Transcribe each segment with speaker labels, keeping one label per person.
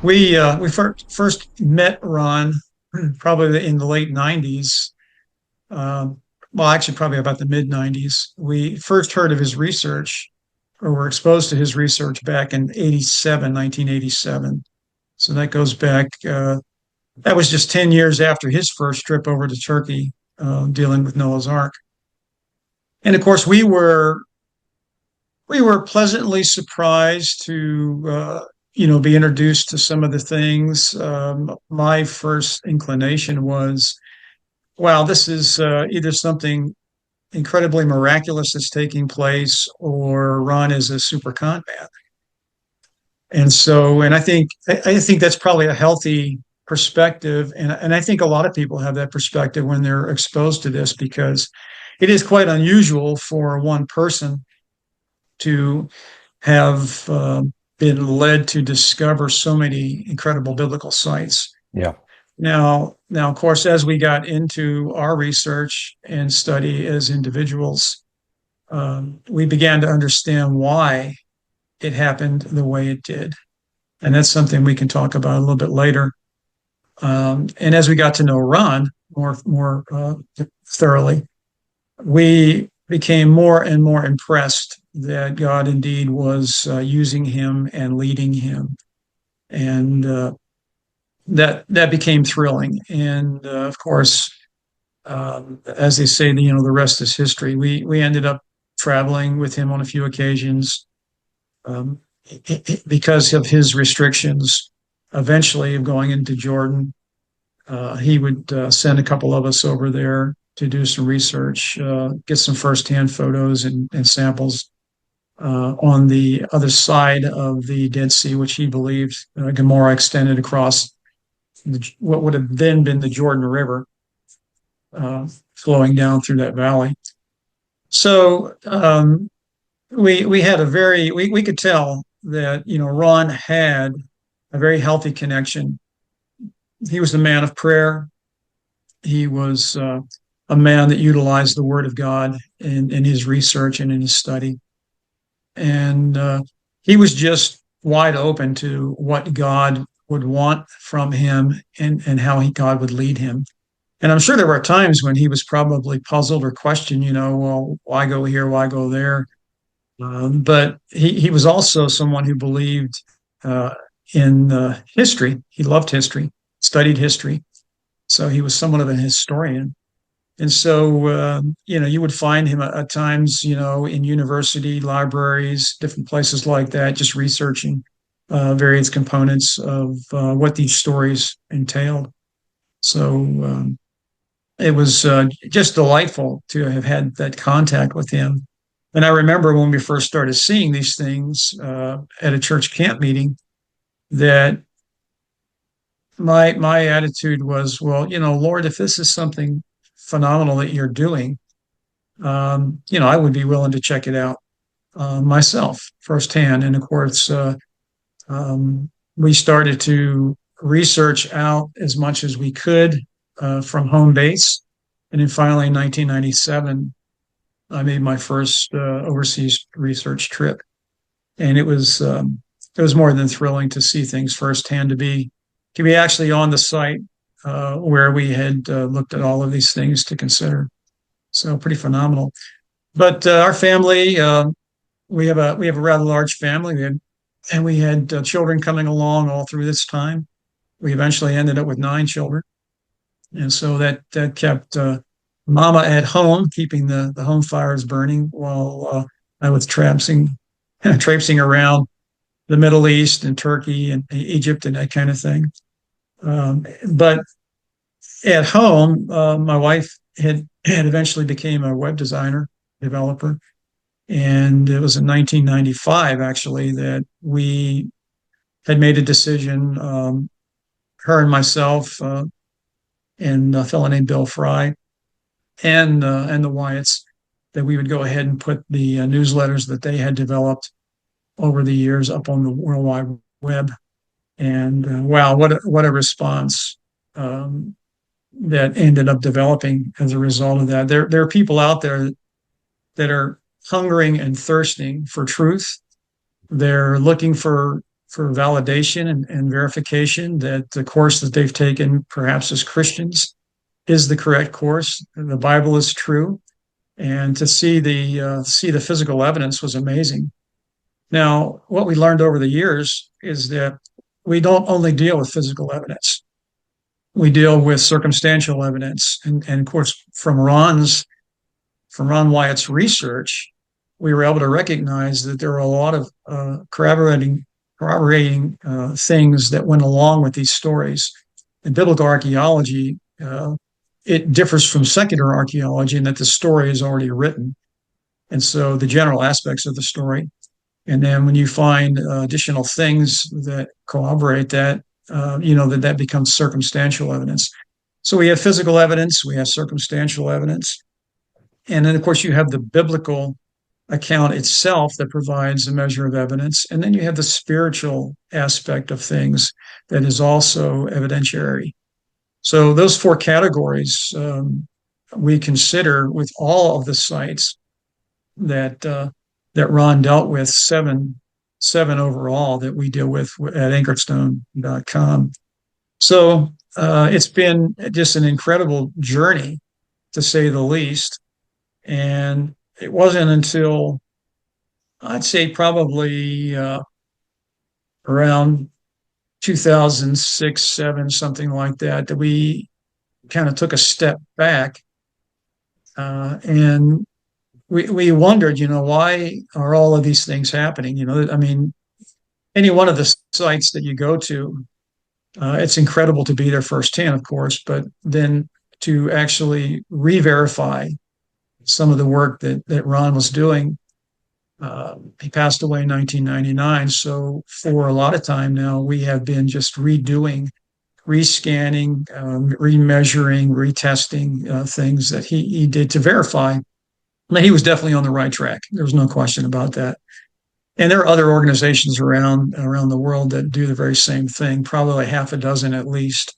Speaker 1: We first met Ron probably in the late '90s. Well, actually, probably about the mid '90s. We first heard of his research, or were exposed to his research back in 1987. So that goes back. That was just 10 years after his first trip over to Turkey, dealing with Noah's Ark. And of course, we were pleasantly surprised to be introduced to some of the things. My first inclination was, wow, this is either something incredibly miraculous that's taking place, or Ron is a super con man. And I think that's probably a healthy perspective, and I think a lot of people have that perspective when they're exposed to this, because it is quite unusual for one person to have been led to discover so many incredible biblical sites.
Speaker 2: Yeah.
Speaker 1: Now, of course, as we got into our research and study as individuals, we began to understand why it happened the way it did. And that's something we can talk about a little bit later. And as we got to know Ron more thoroughly, we became more and more impressed that God indeed was using him and leading him, and that became thrilling. And of course, as they say, the rest is history. We ended up traveling with him on a few occasions, um, because of his restrictions. Eventually, of going into Jordan, he would send a couple of us over there to do some research, get some firsthand photos and samples on the other side of the Dead Sea, which he believed Gomorrah extended across what would have then been the Jordan River, flowing down through that valley. So we had we could tell that Ron had a very healthy connection. He was a man of prayer. He was a man that utilized the Word of God in his research and in his study. And he was just wide open to what God would want from him, and how God would lead him. And I'm sure there were times when he was probably puzzled or questioned, well, why go here? Why go there? But he was also someone who believed in history. He loved history, studied history. So he was somewhat of a historian. And so, you would find him at times, in university libraries, different places like that, just researching various components of what these stories entailed. So it was just delightful to have had that contact with him. And I remember when we first started seeing these things at a church camp meeting, that my attitude was, well, Lord, if this is something phenomenal that you're doing, I would be willing to check it out myself firsthand. And of course, we started to research out as much as we could from home base. And then finally, in 1997, I made my first overseas research trip, and it was more than thrilling to see things firsthand, to be actually on the site where we had looked at all of these things to consider. So pretty phenomenal. But our family, we have a rather large family, and we had children coming along all through this time. We eventually ended up with 9 children, and so that kept Mama at home, keeping the home fires burning, while I was traipsing around the Middle East and Turkey and Egypt and that kind of thing. But at home, my wife had eventually became a web designer, developer, and it was in 1995 actually that we had made a decision, her and myself, and a fellow named Bill Fry, and the Wyatts, that we would go ahead and put the newsletters that they had developed over the years up on the World Wide Web. And wow, what a response that ended up developing as a result of that. There are people out there that are hungering and thirsting for truth. They're looking for for validation and verification that the course that they've taken, perhaps as Christians, is the correct course. The Bible is true, and to see the physical evidence was amazing. Now, what we learned over the years is that we don't only deal with physical evidence. We deal with circumstantial evidence. And of course, from Ron Wyatt's research, we were able to recognize that there were a lot of corroborating things that went along with these stories. In biblical archaeology, it differs from secular archaeology in that the story is already written. And so the general aspects of the story. And then when you find additional things that corroborate that, that becomes circumstantial evidence. So we have physical evidence, we have circumstantial evidence. And then, of course, you have the biblical account itself that provides a measure of evidence. And then you have the spiritual aspect of things that is also evidentiary. So those four categories we consider with all of the sites that Ron dealt with, seven overall that we deal with at anchoredstone.com. So it's been just an incredible journey, to say the least. And it wasn't until, I'd say, probably around 2006, 7, something like that, that we kind of took a step back and we wondered, why are all of these things happening? I mean, any one of the sites that you go to, it's incredible to be there firsthand, of course, but then to actually re-verify some of the work that Ron was doing. He passed away in 1999. So for a lot of time now, we have been just rescanning, remeasuring, retesting things that he did to verify that he was definitely on the right track. There was no question about that. And there are other organizations around the world that do the very same thing, probably like half a dozen at least,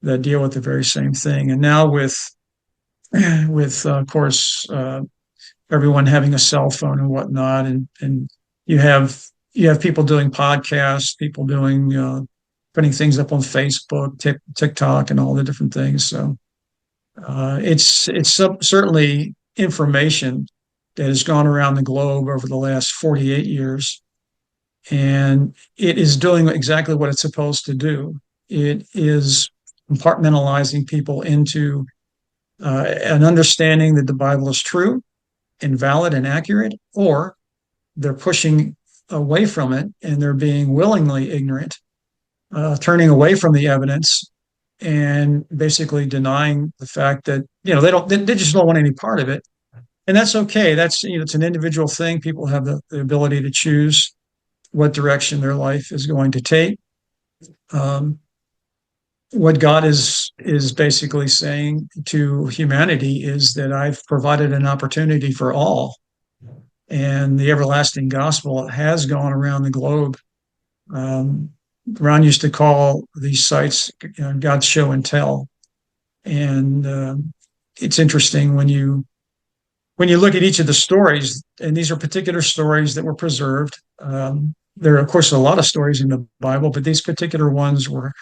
Speaker 1: that deal with the very same thing. And now with of course, everyone having a cell phone and whatnot, and you have people doing podcasts, people doing putting things up on Facebook, TikTok, and all the different things. So it's certainly information that has gone around the globe over the last 48 years, and it is doing exactly what it's supposed to do. It is compartmentalizing people into an understanding that the Bible is true and valid and accurate, or they're pushing away from it and they're being willingly ignorant, turning away from the evidence and basically denying the fact that they just don't want any part of it. And that's okay. That's it's an individual thing. People have the ability to choose what direction their life is going to take. What God is basically saying to humanity is that I've provided an opportunity for all, and the everlasting gospel has gone around the globe. Ron used to call these sites God's show and tell, and it's interesting when you look at each of the stories, and these are particular stories that were preserved. There are, of course, a lot of stories in the Bible, but these particular ones were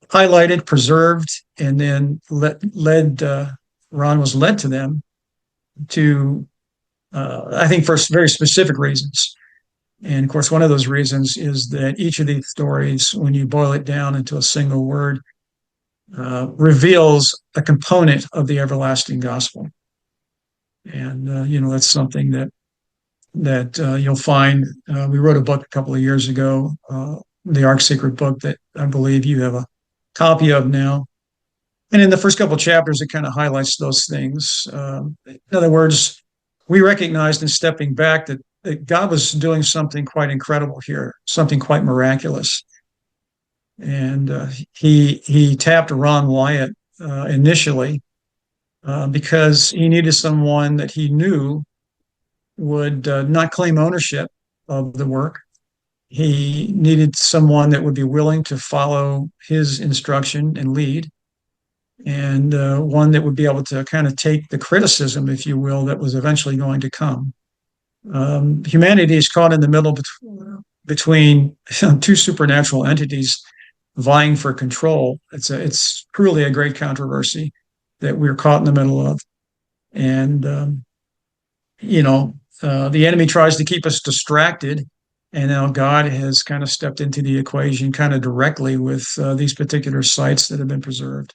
Speaker 1: highlighted, preserved, and then Ron was led to them to, I think, for very specific reasons. And of course, one of those reasons is that each of these stories, when you boil it down into a single word, reveals a component of the everlasting gospel. And, that's something that you'll find. We wrote a book a couple of years ago, the Ark Secret book, that I believe you have a copy of now. And in the first couple of chapters, it kind of highlights those things. In other words, we recognized in stepping back that God was doing something quite incredible here, something quite miraculous. And he tapped Ron Wyatt initially because he needed someone that he knew would not claim ownership of the work. He needed someone that would be willing to follow his instruction and lead, and one that would be able to kind of take the criticism, if you will, that was eventually going to come. Humanity is caught in the middle between two supernatural entities vying for control. It's truly a great controversy that we're caught in the middle of. And you know, the enemy tries to keep us distracted, and now God has kind of stepped into the equation kind of directly with these particular sites that have been preserved.